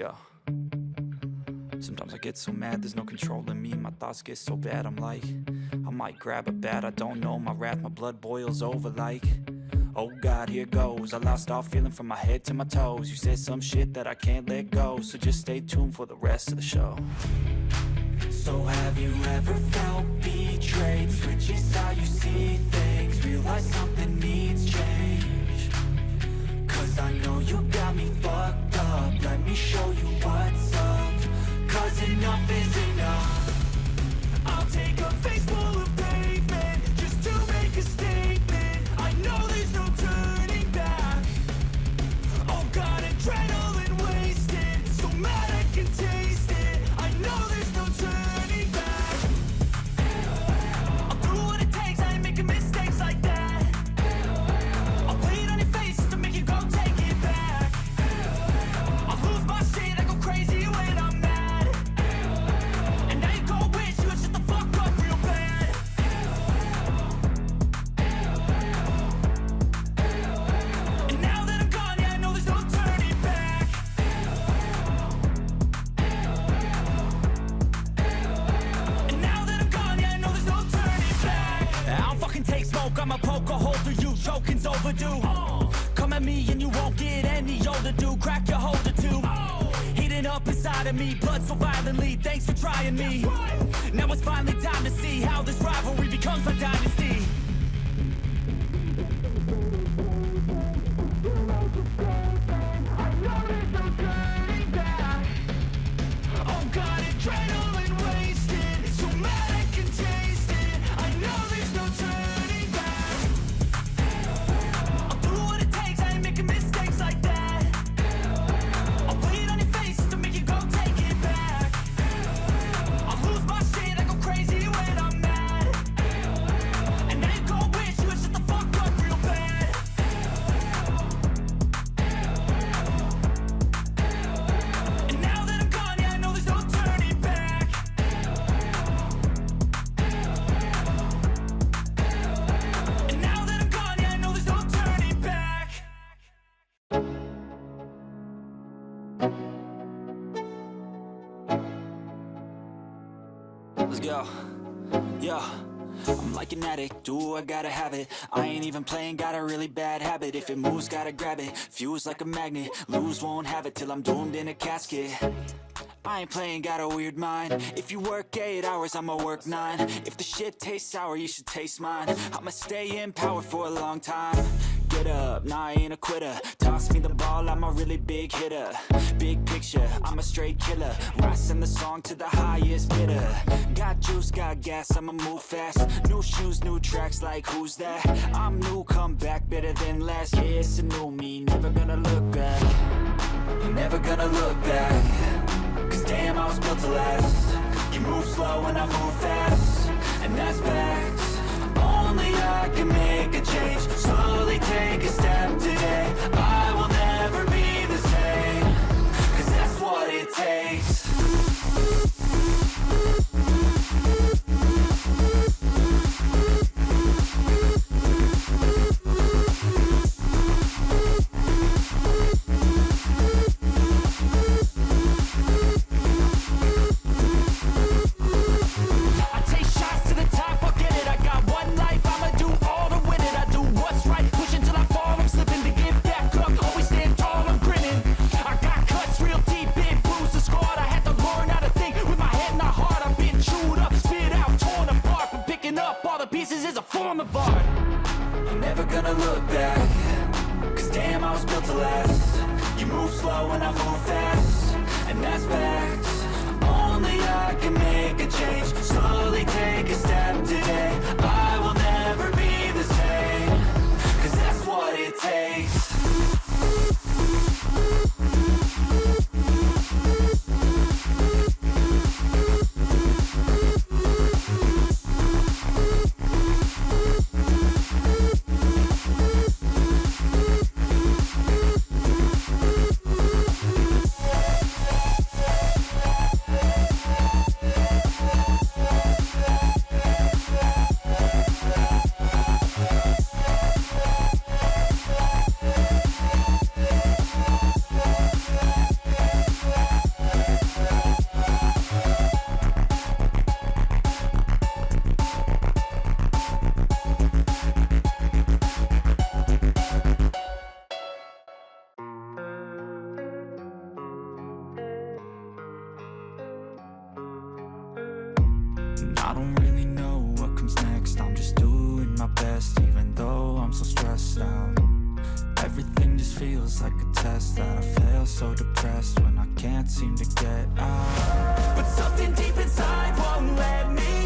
Yeah. Sometimes I get so mad, there's no controlling me. My thoughts get so bad, I'm like, I might grab a bat, I don't know. My wrath, my blood boils over like, oh God, here goes. I lost all feeling from my head to my toes. You said some shit that I can't let go, so just stay tuned for the rest of the show. So have you ever felt betrayed? Switches how you see things, realize something needs change. Cause I know you got me fucked up, let me show you what's up. Cause enough is enough. I'll take a face full of pavement just to make a statement. I know there's no turning back. Oh God, adrenaline wasted, so mad I can taste it. I know there's no turning back. I'll do what it takes, I ain't making mistakes like that. I'll play it on your face to make you go take it back. I'll lose my shit, I go crazy when I'm mad. And now you go wish you would shut the fuck up real bad. And now that I'm gone, yeah, I know there's no turning back. And now that I'm gone, yeah, I know there's no turning back. I don't fucking take smoke, I'ma poke a hole through you, choking's overdue. Come at me and you won't get any older, dude. Crack your holder too. Heating up inside of me, blood so violently. Thanks for trying me. Now it's finally time to see how this rivalry becomes my dynasty. Oh God, adrenaline wasted, so mad I can taste it. I know there's no turning back. I'll do what it takes, I ain't making mistakes like that. I'll play it on your face to make you go take it back. I'll lose my shit, I go crazy when I'm mad. And now you go wish you would shut the fuck up real bad. And now that I'm gone, yeah, I know there's no turning back. And now that I'm gone, yeah, I know there's no turning back. Let's go. Yeah. I'm like an addict, do I gotta have it. I ain't even playing, got a really bad habit. If it moves, gotta grab it, fuse like a magnet. Lose, won't have it till I'm doomed in a casket. I ain't playing, got a weird mind. If you work 8 hours, I'ma work 9. If the shit tastes sour, you should taste mine. I'ma stay in power for a long time. Get up, nah, I ain't a quitter. Toss me the ball, I'm a really big hitter. Big picture, I'm a straight killer. Rising the song to the highest bidder. Got juice, got gas, I'ma move fast. New shoes, new tracks, like who's that? I'm new, come back, better than last. Yeah, it's a new me, never gonna look back. Never gonna look back. Cause damn, I was built to last. You move slow and I move fast, and that's facts. Only I can make a change. Slowly take a step today. I will never be the same. Cause that's what it takes. I take shots to the top, I'll get it. I got one life, I'ma do all to win it. I do what's right, push until I fall, I'm slipping. To get back up, always stand tall, I'm grinning. I got cuts real deep, big bruises scarred. I had to learn how to think with my head not hard. I've been chewed up, spit out, torn apart. But picking up all the pieces is a form of art. I'm never gonna look back. Cause damn, I was built to last. You move slow and I move fast, and that's facts. Only I can make a change. Slowly take a step today. I will never be the same. Cause that's what it takes. rest, even though I'm so stressed out. Everything just feels like a test that I fail, so depressed when I can't seem to get out. But something deep inside won't let me